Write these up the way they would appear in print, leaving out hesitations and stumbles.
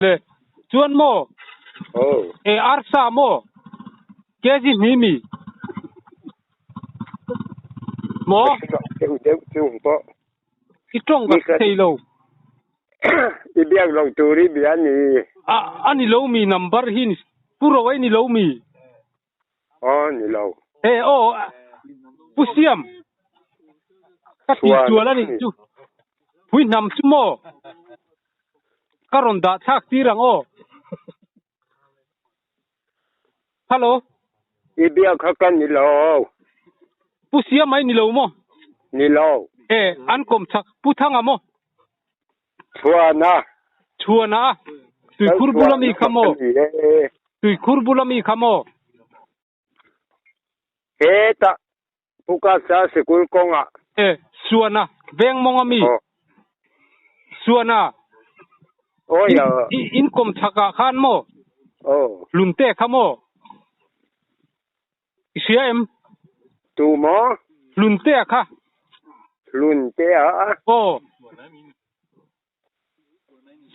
le chuan mo e arsa mo keji himi mo itong ka thelo ibiang long turi biani ani lo mi number hin puro wai ni lo mi ni lo pusiam ka ti chuala ni chu pui nam chu mo karon da thak tirang hello ibiang khakan ni lo pusiam mai ni lo mo ni lo an kom thak puthanga mo chuana tui kurbulami khamo tui kurbulami khamo heta puka sa sekul konga suana veng mongami suana ya inkom thaka khan mo lunte khamo isiam tu mo lunte kha lunte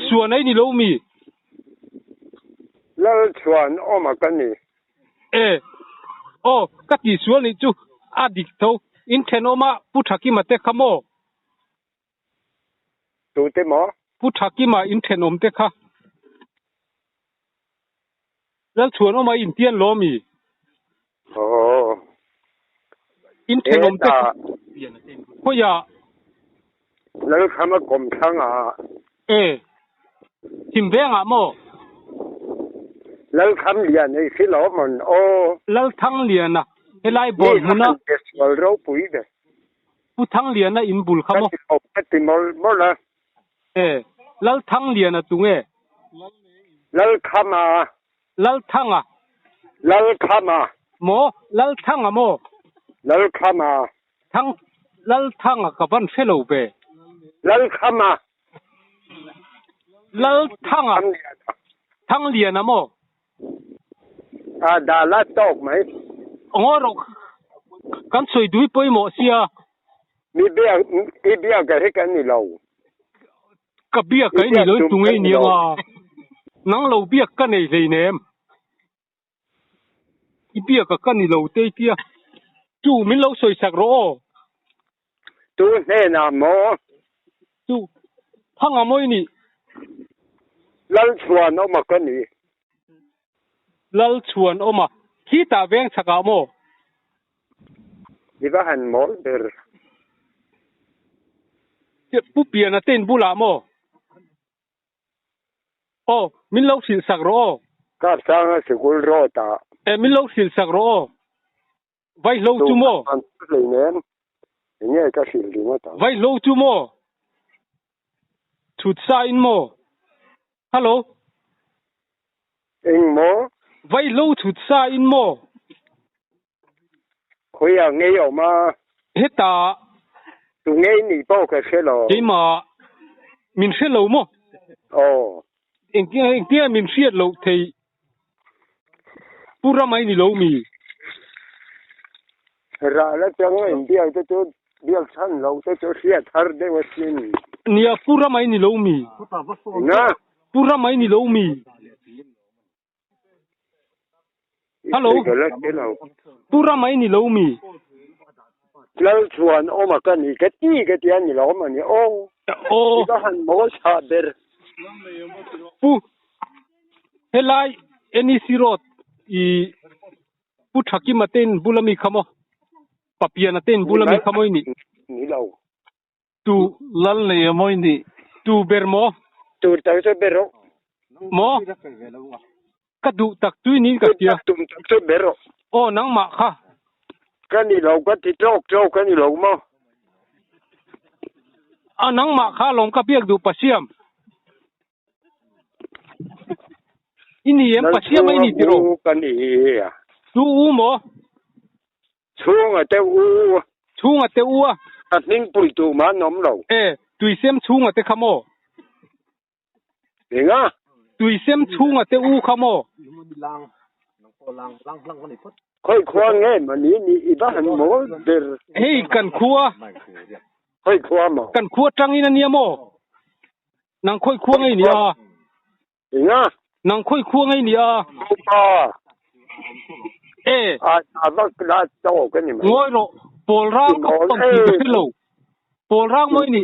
suana ni lo mi lal chuan ma kani kati suan ni chu adik tho in thenoma puthaki mate khamo tu te mo puthaki ma in thenom te kha lal chuan oma in tian lo mi in thenom te ko ya lal khama kom thanga himbenga mo lal kham lian ei khilo mon lal thang liana helai bol muna wal ro pui de pu thang liana in bul khamo ati mola lal thang liana tunge lal khama lal thanga mo lal thanga mo lal khama thang lal thanga ka ban fellow be lal khama lal thanga thang liana mo da la tok mai ngoro kan soi dui poi mo sia mi bia ga he kan ni lo ka bia kai ni lo tungai ni nga nang lo bia ka nei lei nem I bia ka kan ni lo te tia tu min lo soi sak ro tu ne na mo tu thanga moi ni lal chuan ma kan ni lal chuan oma khi ta veng saka mo di ba han mo der pu pia na ten bula mo min lo sil sak ro ka sang sekul ro ta min lo sil sak ro vai lo tu mo le nem ne ka sil di mo ta vai lo tu mo thut sa in mo hello eng mo vai lo thut sa in mo khoi ya nge yo ma heta tu nge ni po ka shelo ke ma min shelo mo eng kia min shiat lo thei pura mai ni lo mi ra la chang en dia te tu dia chan lo te tu shiat har de wasin nia pura mai ni lo mi na pura mai ni lo mi hello pura mai ni lo mi lal chuan ma kan ni ka tian ni lo ma ni ka han mo sa ber pu helai eni sirot I pu thaki maten bulami khamo papia na ten bulami khamoi ni lo tu lal le moi ni tu bermo tu ta so bero mo ka du tak tu ni ka tia tu so bero nang ma kha ka ni lo ka ti trok ka ni lo mo nang ma kha long ka piak du pasiam ini em pasiam ai ni tiro ka ni tu mo chunga te u ning pui tu ma nom lo tui sem chunga te khamo nga tui sem chunga te u khamo khoi khoang nge ma ni I ba han mo der hei kan khua khoi khua mo kan khua tangin ania mo nang khoi khua ngai ni Nga. Nang khoi khuang ai ni a. Pa. Vâng là cho cái này. Ngồi rồi, Paul Rang có bằng gì cái lâu. Paul Rang mới nị.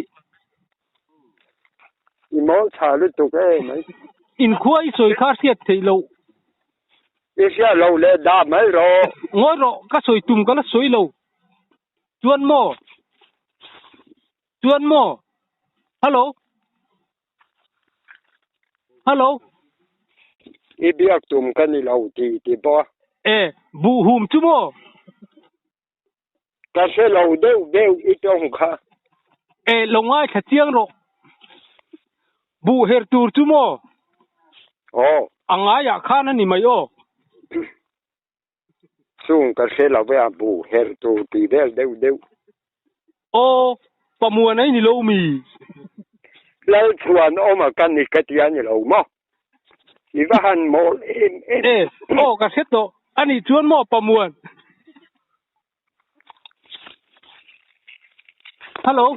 Imo trả lúc tục ấy mấy. In khuây sôi khá xiết thì lâu. Ít xa lâu lệ đá mấy rồi. Ngồi rồi, các sôi tùm có là sôi lâu. Chuan mò. Hello. Ít biết tùm cái này lâu thì bỏ. Bu hùm chú mò. Cái xe lâu đều ít trong khá. Lòng ai khá chiang rồi. Bu her tour chú mò. Ang ai à khá nè mày ô. Xuống cái xe lâu về bu her tour thì đều. Pa mua này ni lâu mì. Lâu chuan mà cái này cái tiền như lâu mà. Ý va hẳn mô Cái xét đó. Anh ấy chuan mò pa mua. Hello.